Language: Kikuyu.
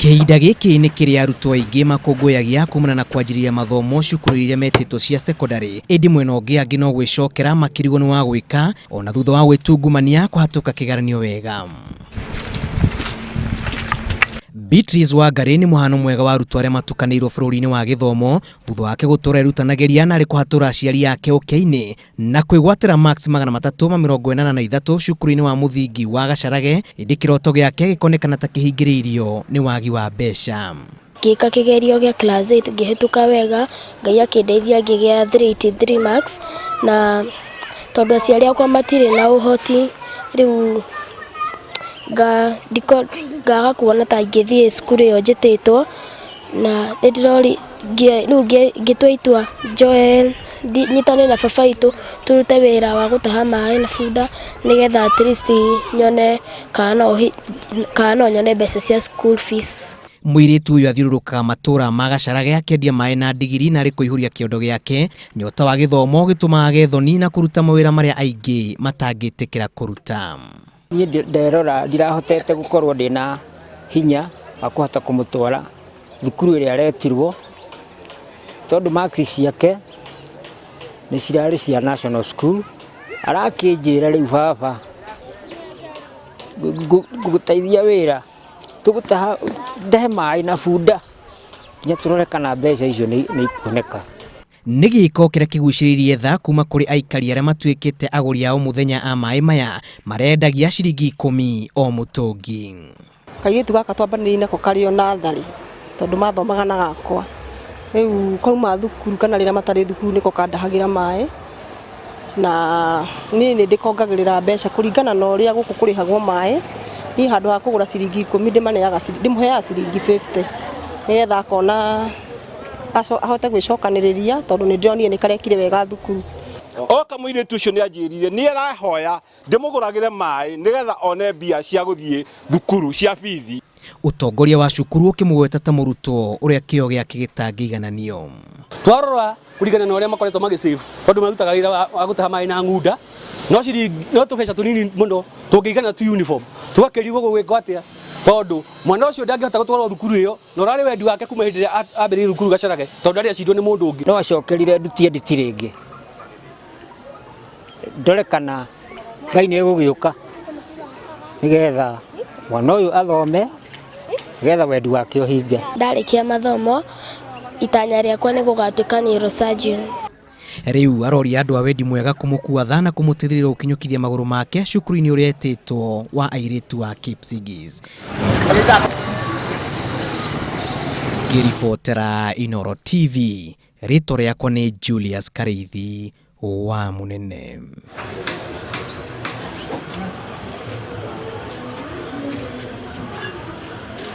Kihinda giki ni kiri arutwo aingi makũngũyagia kuumana na kwanjĩrĩria mathomo cukuru iria metituo cia secondary. Indi mwena ũngĩ angĩ no gwĩcokera makirigwo nĩ wa gwĩka ona thutha wa gwĩtungumania kũhatũka kĩgeranio wega. Beatrice Wangari ni muhano mwega wa arutwo arĩa matukanĩirwo bũrũri-inĩ wa gĩthomo thutha wake gũtũra erutanagĩria na arĩ kũhatũra aciari ake ũkĩa-inĩ na kwĩgwatĩra max 383 cukuru-inĩ wa mũthingi wa Gacharage. Indi kĩroto gĩake gĩkonekana ta kĩhingĩrĩirio nĩ wagi wa mbeca. Ngĩka kĩgerio gĩa class 8 ngĩhĩtũka wega, Ngai akĩndeithia ngĩgĩa 383 marks, na tondũ aciari akwa matirĩ na uhoti rĩu ngaga kuona ta ingĩthiĩ cukuru ĩyo njĩtĩtwo, na rĩu ngĩtua itua njoe nyitane na baba itũ turute wĩra wa gũtaha maĩ na bunda nĩgetha at least nyone kana nyone mbeca cia school fees. Mũirĩtu ũyũ athiũrũrũkaga matũra ma Gacharage akĩendia maĩ na ndigiri na arĩ kũihũria kĩondo gĩake. Nyota wa gĩthomo gĩtũmaga gethoni na kũruta mawĩra marĩa aingĩ matangĩtĩkĩra kũruta. Niĩ nderora ndirahotete gũkorwo ndĩna hinya wa kũhota kũmũtwara thukuru ĩrĩa aretirwo tondũ marks ciake nĩ cirarĩ cia national school. Arakĩnjĩra rĩu baba ngũgũteithia wĩra tũgũtaha ndehe maĩ na bunda nginya tũrore kana mbeca icio nĩ ikuoneka. Nĩ gĩko kĩrĩa kĩgucĩrĩirie thaa kuma kũrĩ aikari arĩa matuĩkĩte agũri a o mũthenya a maĩ maya marendagia ciringi 10 o mũtũngi. Kairĩtu gaka twambanĩrĩirie nako karĩ o natharĩ tondũ mathomaga na gakwa. Rĩu kauma thukuru kana rĩrĩa matarĩ thukuru nĩko kandahagĩra maĩ, na niĩ nĩ ndĩkongagĩrĩra mbeca kũringana na ũrĩa gũkũ kũrĩhagwo maĩ. Niĩ handũ ha kũgũra ciringi 10 ndĩmũheaga ciringi 50 nĩgetha akona ahote gwĩcokanĩrĩria tondũ nĩ ndĩronire nĩ karekire wega thukuru. Oka mũirĩtu ũcio nĩ anjĩrire nĩ arahoya ndĩmũgũragĩre maĩ nĩgetha one mbia cia gũthiĩ thukuru cia bithi. Ũtongoria wa cukuru ũkĩmũgweta ta murutuo ũrĩa kĩo gĩake gĩtangĩigananio. Twarora kũringana na ũrĩa makoretwo magĩsave tondũ marutaga wĩra wa gũtaha maĩ na ngunda, no tũbeca tũnini mũno tũngĩigana tu uniform tũgakĩrigwo gwĩka atĩa tondũ mwana ũcio ndangĩhota gũtwarwo thukuru ĩyo na ũrarĩ wendi wake kuma hĩndĩ ĩrĩa ambĩrĩirie thukuru Gacharage tondũ arĩa acindwo nĩ mũndũ ũngĩ. No acokerire ndutie nditi rĩngĩ ndore kana Ngai nĩ egũgĩũka nĩgetha mwana ũyũ athome nĩgetha wendi wake ũhinge. Ndarĩkia mathomo itanya rĩakwa nĩ gũgatuĩka neurosurgeon. Rĩu aroria andũ a wendi mwega kũmũkua thaa na kũmũteithĩrĩria gũkinyũkithia magũrũ make cukuru-inĩ ũrĩa etĩtwo wa airĩtu wa Kipsigis. Ngĩribotera Inooro TV, rĩtwa rĩakwa nĩ Julius Kareithi wa Mũnene.